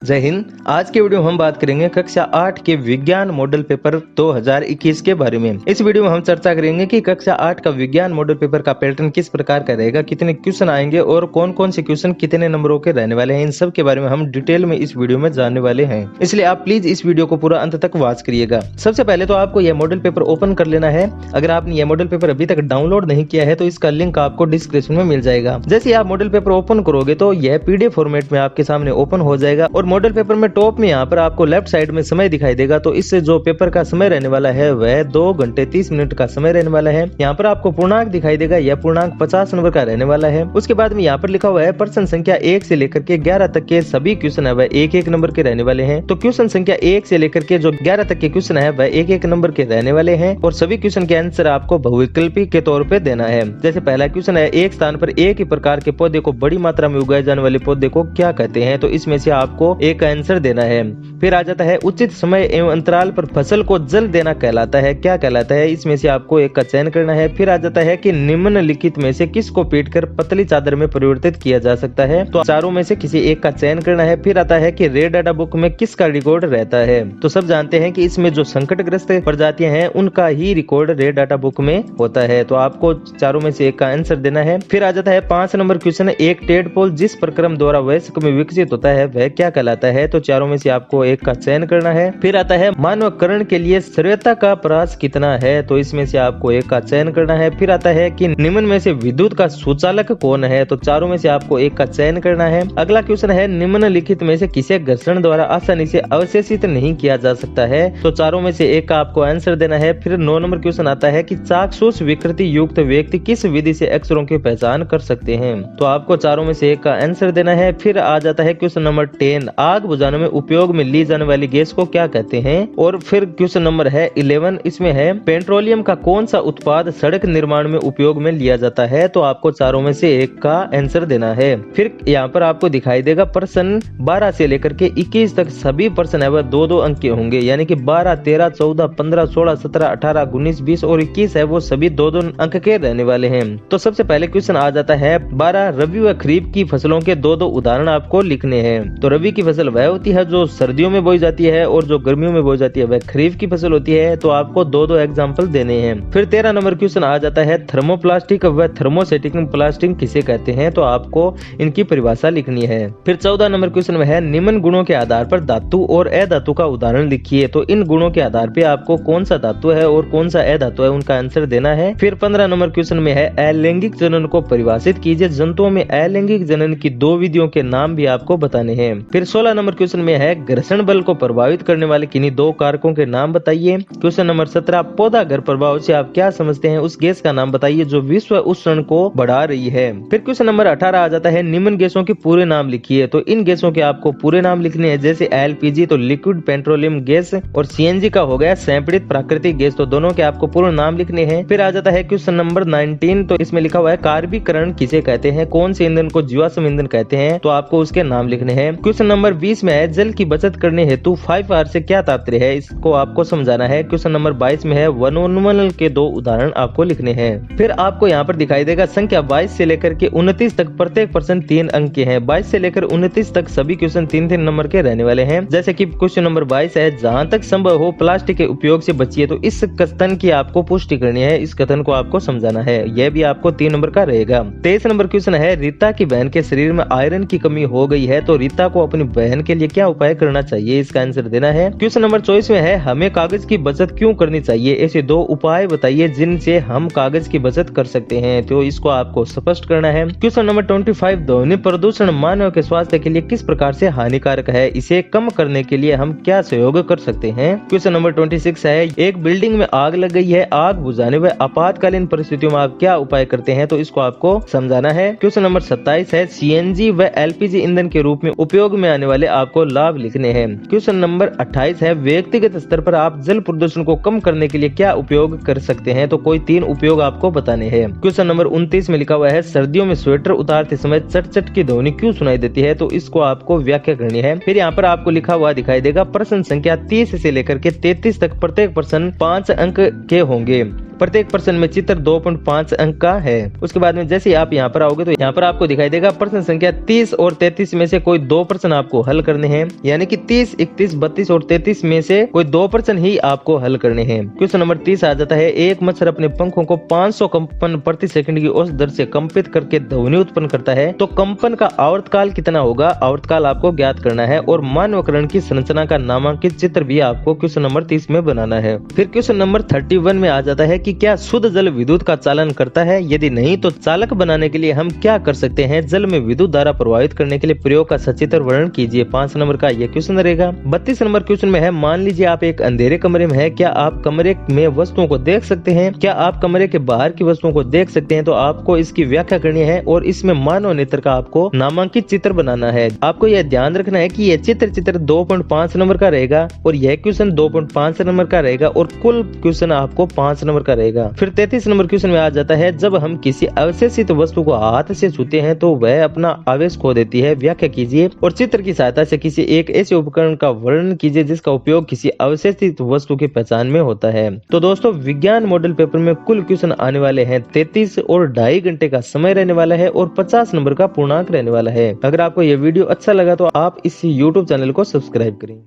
जय हिंद। आज के वीडियो में हम बात करेंगे कक्षा 8 के विज्ञान मॉडल पेपर 2021 के बारे में। इस वीडियो में हम चर्चा करेंगे कि कक्षा 8 का विज्ञान मॉडल पेपर का पैटर्न किस प्रकार का रहेगा, कितने क्वेश्चन आएंगे और कौन कौन से क्वेश्चन कितने नंबरों के रहने वाले हैं। इन सब के बारे में हम डिटेल में इस वीडियो में जानने वाले हैं, इसलिए आप प्लीज इस वीडियो को पूरा अंत तक वॉच करिएगा। सबसे पहले तो आपको यह मॉडल पेपर ओपन कर लेना है। अगर आपने यह मॉडल पेपर अभी तक डाउनलोड नहीं किया है तो इसका लिंक आपको डिस्क्रिप्शन में मिल जाएगा। जैसे आप मॉडल पेपर ओपन करोगे तो यह पीडीएफ फॉर्मेट में आपके सामने ओपन हो जाएगा और मॉडल पेपर में टॉप में यहाँ पर आपको लेफ्ट साइड में समय दिखाई देगा। तो इससे जो पेपर का समय रहने वाला है वह 2 घंटे 30 मिनट का समय रहने वाला है। यहाँ पर आपको पूर्णांक दिखाई देगा, यह पूर्णांक 50 नंबर का रहने वाला है। उसके बाद में यहाँ पर लिखा हुआ है प्रश्न संख्या 1 से लेकर के 11 तक के सभी क्वेश्चन है वह 1-1 नंबर के रहने वाले हैं। तो क्वेश्चन संख्या 1 से लेकर के जो 11 तक के क्वेश्चन है वह 1-1 नंबर के रहने वाले हैं और सभी क्वेश्चन के आंसर आपको बहुविकल्पी के तौर पे देना है। जैसे पहला क्वेश्चन है, एक स्थान पर एक ही प्रकार के पौधे को बड़ी मात्रा में उगाए जाने वाले पौधे को क्या कहते हैं? तो इसमें से आपको एक आंसर देना है। फिर आ जाता है उचित समय एवं अंतराल पर फसल को जल देना कहलाता है, क्या कहलाता है? इसमें से आपको एक का चयन करना है। फिर आ जाता है कि निम्नलिखित में से किसको पीटकर पतली चादर में परिवर्तित किया जा सकता है? तो चारों में से किसी एक का चयन करना है। फिर आता है कि रेड डाटा बुक में किसका रिकॉर्ड रहता है? तो सब जानते हैं कि इसमें जो संकटग्रस्त प्रजातियां हैं उनका ही रिकॉर्ड रेड डाटा बुक में होता है। तो आपको चारों में से एक का आंसर देना है। फिर आ जाता है 5 नंबर क्वेश्चन, एक टेडपोल जिस प्रक्रम द्वारा वयस्क में विकसित होता है वह क्या कहलाता है? तो चारों में से आपको एक का चयन करना है। फिर आता है मानवकरण के लिए श्रेयता का प्रास कितना है? तो इसमें से आपको एक का चयन करना है। फिर आता है कि निम्न में से विद्युत का सुचालक कौन है? तो चारों में से आपको एक का चयन करना है। अगला क्वेश्चन है, निम्नलिखित में से किसे घर्षण द्वारा आसानी से अवशेषित नहीं किया जा सकता है? तो चारों में से एक का आपको आंसर देना है। फिर 9 नंबर क्वेश्चन आता है कि चाक्षुष विकृति युक्त व्यक्ति किस विधि से अक्षरों की पहचान कर सकते हैं? तो आपको चारों में से एक का आंसर देना है। फिर आ जाता है क्वेश्चन नंबर 10, आग बुझाने में उपयोग में ली जाने वाली गैस को क्या कहते हैं? और फिर क्वेश्चन नंबर है 11, इसमें है पेट्रोलियम का कौन सा उत्पाद सड़क निर्माण में उपयोग में लिया जाता है? तो आपको चारों में से एक का आंसर देना है। फिर यहाँ पर आपको दिखाई देगा प्रश्न 12 से लेकर के 21 तक सभी प्रश्न है वह 2-2 अंक के होंगे, यानी कि 12, 13, 14, 15, 16, 17, 18, 19, 20 और 21 है वो सभी 2-2 अंक के रहने वाले हैं। तो सबसे पहले क्वेश्चन आ जाता है 12, रबी व खरीफ की फसलों के 2-2 उदाहरण आपको लिखने हैं। तो रबी की फसल वह होती है जो सर्दियों में बोई जाती है और जो गर्मियों में बोई जाती है वह खरीफ की फसल होती है। तो आपको 2-2 एग्जाम्पल देने हैं। फिर 13 नंबर क्वेश्चन आ जाता है, थर्मोप्लास्टिक व थर्मोसेटिक प्लास्टिक किसे कहते हैं? तो आपको इनकी परिभाषा लिखनी है। फिर 14 नंबर क्वेश्चन में है, निम्न गुणों के आधार पर धातु और अधातु का उदाहरण लिखिए। तो इन गुणों के आधार पे आपको कौन सा धातु है और कौन सा अधातु है उनका आंसर देना है। फिर 15 नंबर क्वेश्चन में है, अलैंगिक जनन को परिभाषित कीजिए। जंतुओं में अलैंगिक जनन की 2 विधियों के नाम भी आपको बताने हैं। फिर 16 नंबर क्वेश्चन में है, घर्षण बल को प्रभावित करने वाले किन्हीं 2 कारकों के नाम बताइए। क्वेश्चन नंबर 17, पौधा घर प्रभाव से आप क्या समझते हैं? उस गैस का नाम बताइए जो विश्व उष्णन को बढ़ा रही है। फिर क्वेश्चन नंबर 18 आ जाता है, निम्न गैसों के पूरे नाम लिखिए। तो इन गैसों के आपको पूरे नाम लिखने हैं, जैसे एलपीजी तो लिक्विड पेट्रोलियम गैस और सीएनजी का हो गया संपीड़ित प्राकृतिक गैस। तो दोनों के आपको पूर्ण नाम लिखने हैं। फिर आ जाता है क्वेश्चन नंबर 19, तो इसमें लिखा हुआ है कार्बीकरण किसे कहते हैं? कौन से ईंधन को जीवाश्म ईंधन कहते हैं? तो आपको उसके नाम लिखने हैं। क्वेश्चन नंबर 20 में है, जल की बचत करने हेतु 5R से क्या तात्पर्य है? इसको आपको समझाना है। क्वेश्चन नंबर 22 में है, वनोन्मूलन के 2 उदाहरण आपको लिखने हैं। फिर आपको यहाँ पर दिखाई देगा संख्या 22 से लेकर के 29 तक प्रत्येक प्रश्न 3 अंक के हैं। 22 से लेकर 29 तक सभी क्वेश्चन 3-3 नंबर के रहने वाले हैं। जैसे कि क्वेश्चन नंबर 22 है, जहां तक संभव हो प्लास्टिक के उपयोग से बचिए। तो इस कथन की आपको पुष्टि करनी है, इस कथन को आपको समझाना है। यह भी आपको 3 नंबर का रहेगा। 23 नंबर क्वेश्चन है, रीता की बहन के शरीर में आयरन की कमी हो गई है। तो रीता को अपनी बहन के लिए क्या उपाय करना चाहिए? इसका आंसर देना है। क्वेश्चन नंबर 24 में है, हमें कागज की बचत क्यों करनी चाहिए? ऐसे 2 उपाय बताइए जिनसे हम कागज की बचत कर सकते हैं। तो इसको आपको स्पष्ट करना है। क्वेश्चन नंबर 25, ध्वनि प्रदूषण मानव के स्वास्थ्य के लिए किस प्रकार से हानिकारक है? इसे कम करने के लिए हम क्या सहयोग कर सकते हैं? क्वेश्चन नंबर 26 है, एक बिल्डिंग में आग लग गई है, आग बुझाने व आपातकालीन परिस्थितियों में आप क्या उपाय करते हैं? तो इसको आपको समझाना है। क्वेश्चन नंबर 27 है, सीएनजी व एलपीजी ईंधन के रूप में उपयोग में आने वाले आपको लाभ लिखने हैं। क्वेश्चन नंबर 28 है, व्यक्तिगत स्तर पर आप जल प्रदूषण को कम करने के लिए क्या उपयोग कर सकते हैं? तो कोई 3 उपयोग आपको बताने हैं। क्वेश्चन नंबर 29 में लिखा हुआ है, सर्दियों में स्वेटर उतारते समय चट चट की ध्वनि क्यों सुनाई देती है? तो इसको आपको व्याख्या करनी है। फिर यहाँ पर आपको लिखा हुआ दिखाई देगा प्रश्न संख्या 30 से लेकर के 33 तक प्रत्येक प्रश्न 5 अंक के होंगे। प्रत्येक प्रश्न में चित्र 2.5 अंक का है। उसके बाद में जैसे आप यहाँ पर आओगे तो यहाँ पर आपको दिखाई देगा प्रश्न संख्या 30 और 33 में से कोई 2 प्रश्न आपको हल करने हैं, यानी कि 30, 31, 32 और 33 में से कोई 2 प्रश्न ही आपको हल करने हैं। क्वेश्चन नंबर 30 आ जाता है, एक मच्छर अपने पंखों को 500 कंपन प्रति सेकंड की औसत दर से कंपित करके ध्वनि उत्पन्न करता है, तो कंपन का आवर्तकाल कितना होगा? आवर्तकाल आपको ज्ञात करना है और मानवकरण की संरचना का नामांकित चित्र भी आपको क्वेश्चन नंबर 30 में बनाना है। फिर क्वेश्चन नंबर 31 में आ जाता है कि क्या शुद्ध जल विद्युत का चालन करता है? यदि नहीं तो चालक बनाने के लिए हम क्या कर सकते हैं? जल में विद्युत धारा प्रवाहित करने के लिए प्रयोग का सचित्र वर्णन कीजिए। 5 नंबर का यह क्वेश्चन रहेगा। 32 नंबर क्वेश्चन में है, मान लीजिए आप एक अंधेरे कमरे में है, क्या आप कमरे में वस्तुओं को देख सकते हैं? क्या आप कमरे के बाहर की वस्तुओं को देख सकते हैं? तो आपको इसकी व्याख्या करनी है और इसमें मानव नेत्र का आपको नामांकित चित्र बनाना है। आपको यह ध्यान रखना है कि यह चित्र 2.5 नंबर का रहेगा और यह क्वेश्चन 2.5 नंबर का रहेगा और कुल क्वेश्चन आपको 5 नंबर का रहेगा। फिर 33 नंबर क्वेश्चन में आ जाता है, जब हम किसी अवशेषित वस्तु को हाथ से छूते हैं तो वह अपना आवेश खो देती है, व्याख्या कीजिए और चित्र की सहायता से किसी एक ऐसे उपकरण का वर्णन कीजिए जिसका उपयोग किसी अवशेषित वस्तु की पहचान में होता है। तो दोस्तों, विज्ञान मॉडल पेपर में कुल क्वेश्चन आने वाले हैं 33 और 2.5 घंटे का समय रहने वाला है और 50 नंबर का पूर्णांक रहने वाला है। अगर आपको यह वीडियो अच्छा लगा तो आप इस YouTube चैनल को सब्सक्राइब करें।